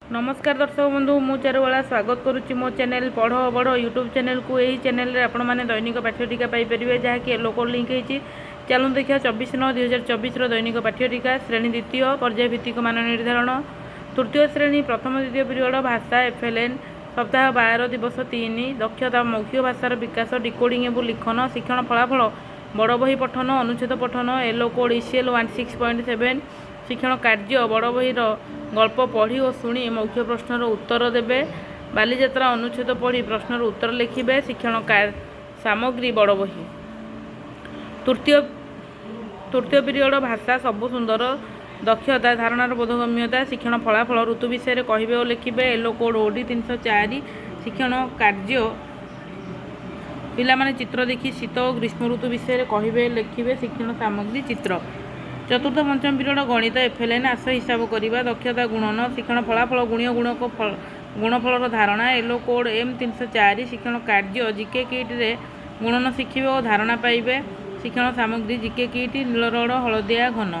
नमस्कार दर्शक बंधु मु चारुवाला स्वागत करुच्ची मो चैनल पढ़ बड़ यूट्यूब चैनल को यही चैनल रे आपण मैंने दैनिक पाठ्यटिका पाइपर जहाँकि येलो कोड लिंक होती। चलूँ देखिए 24/9/2024 दैनिक पाठ्यटिका श्रेणी द्वितीय पर्याय भित्तिक मान निर्धारण तृतीय श्रेणी प्रथम द्वितीय पिरियड भाषा FLN सप्ताह 12 दिवस 3 दक्षता मौखिक भाषार विकास डिकोडिंग एवं लिखन शिक्षण फलाफल बड़ बही पठन अनुच्छेद पठन येलो कोड ECL 16.7 शिक्षण कार्य बड़ बहीर गल्प पढ़ी और शुणी मौखिक प्रश्नर उत्तर देवे बालीजात्रा अनुच्छेद पढ़ी प्रश्नर उत्तर लिखिबे शिक्षण सामग्री बड़ बही तृतीय पीरियड भाषा सबु सुंदर दक्षता धारणार बोधगम्यता शिक्षण फलाफल ऋतु विषय कहे और लिखिबे येलो कोड OD 304 शिक्षण कार्य पिला माने चित्र देखी शीत और ग्रीष्म ऋतु विषय कहे लिखिबे शिक्षण सामग्री चित्र चतुर्थ पंचम पीरियड गणित FLN आस हिसाब करवा दक्षता गुणन शिक्षण फलाफल गुणीय गुणक गुणफलर धारणा येलो कोड M 304 शिक्षण कार्य जीके किट रे गुणन शिखिबे और धारणा पाइबे शिक्षण सामग्री जीके किट नीलरड हलदिया घन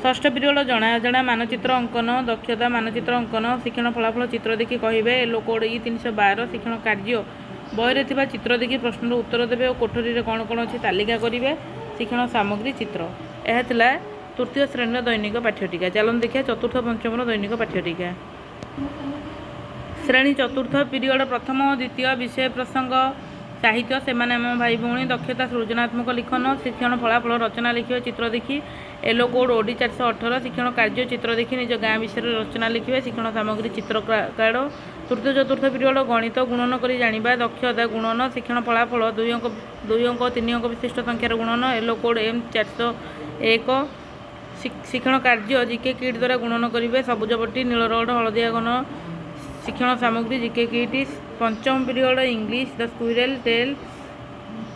षष्ठ पीरियड जना अजणा मानचित्र अंकन दक्षता मानचित्र अंकन शिक्षण फलाफल चित्र देखि कहिबे येलो कोड E 312 शिक्षण कार्य बहिरे थिबा चित्र देखि प्रश्नर उत्तर देबे और कोठरी रे कोन कोन अछि तालिका करिवे शिक्षण सामग्री चित्र यह तृतीय श्रेणी दैनिक पाठ्यटिका। चलन देखिए चतुर्थ पंचम दैनिक पाठ्यटिका श्रेणी चतुर्थ पीरियड प्रथम द्वितीय विषय प्रसंग साहित्य से आम भाई भौणी दक्षता सृजनात्मक लिखन शिक्षण फलाफल रचना लिखिए चित्र देखी येलो कोड OD 418 शिक्षण कार्य चित्र देखी निज गाँ विषय रचना लिखिए शिक्षण सामग्री चित्र कार्ड तृतीय चतुर्थ पीरियड गणित गुणन कर जाना दक्षता गुणन शिक्षण फलाफल 2 अंक 3 अंक विशिष्ट संख्यार गुणन येलो कोड M 401 शिक्षण कार्य जीके किट द्वारा गुणन करेंगे सबुज पट्टी नील रड हलदिया घन शिक्षण सामग्री जीके किट पंचम period English the squirrel tail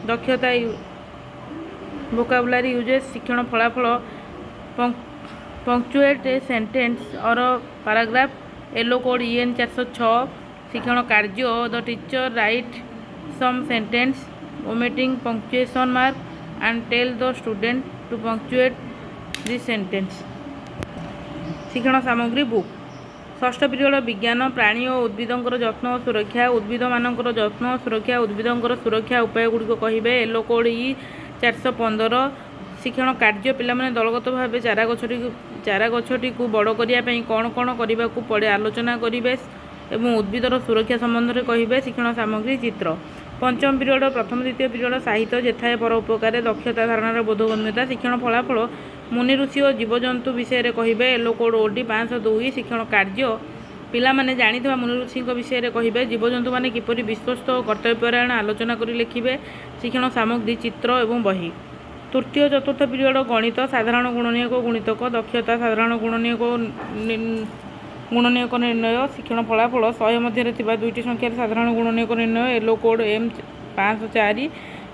दक्षता वोकाबुलारी यूजेस शिक्षण फलाफल पंक्चुएट सेंटेंस और पैराग्राफ येलो कोड EN 406 शिक्षण कार्य the teacher write some sentence omitting punctuation mark and tell the student to punctuate this sentence शिक्षण सामग्री book षष्ठ पीरियड विज्ञान प्राणी और उद्भिदर जत्न और सुरक्षा उद्भिद मानकर जत्न और सुरक्षा उद्भिदर सुरक्षा उपाय गुड़िक कहे येलो कोड E 415 शिक्षण कार्य पिला माने दलगत भाव चारा गछटी को बड़ करने कौन कौन करने को पड़े आलोचना करेंगे एवं उद्भिदर सुरक्षा संबंध में कहे शिक्षण सामग्री चित्र पंचम पीरियड प्रथम द्वितीय पीरियड साहित्य जेथाए पर उपकार दक्षता धारणार बोधगम्यता शिक्षण फलाफल मुनि ऋषि और जीवजंतु विषय कहे येलो कोड OD 502 शिक्षण कार्य पिला माने जानिथिबा मुनि ऋषि विषय कहे जीवजंतु माने किपरि विश्वस्त और कर्तव्यपरायण आलोचना करी लिखिबे शिक्षण सामग्री चित्र एवं बही तृतीय चतुर्थ पीरियड गणित साधारण गुणनीयक गुणितक दक्षता साधारण गुणनीयक निर्णय शिक्षण फलाफल 100 मध्य दुईटी संख्यार साधारण गुणनीयक निर्णय येलो कोड M 504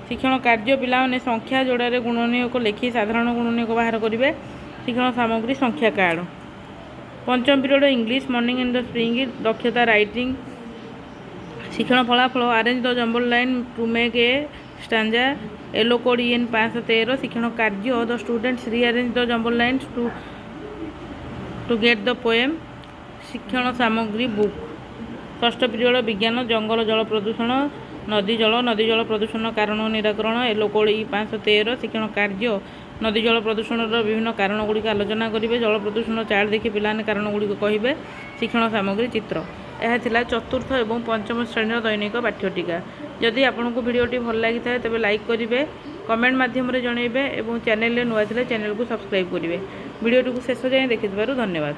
शिक्षण कार्य पिला माने संख्या जोड़े गुणनीयक लिखि साधारण गुणनीयक बाहर करेंगे शिक्षण सामग्री संख्या कार्ड पंचम period English morning in the spring दक्षता राइटिंग शिक्षण फलाफल arrange the jumble line to make a stanza yellow code EN 513 शिक्षण कार्य the students rearrange the jumble lines to get the poem शिक्षण सामग्री बुक षष्ठ पीरियड विज्ञान जंगल जल प्रदूषण नदी जल प्रदूषण कारण निराकरण येलो कोड E 513 शिक्षण कार्य नदी जल प्रदूषण विभिन्न कारण गुड़िक आलोचना करेंगे जल प्रदूषण चार्ट देखि पिलाने कारण गुड़िक कहे शिक्षण सामग्री चित्र यह थिला चतुर्थ और पंचम श्रेणी दैनिक पाठ्यटिका जदि आपको भिडियोटी भल लगी था तेज लाइक करेंगे कमेंट मध्यम जनइबे और चैनल नुआ थे चैनल को सब्सक्राइब करेंगे भिडियोटी को शेष जाए देखि धन्यवाद।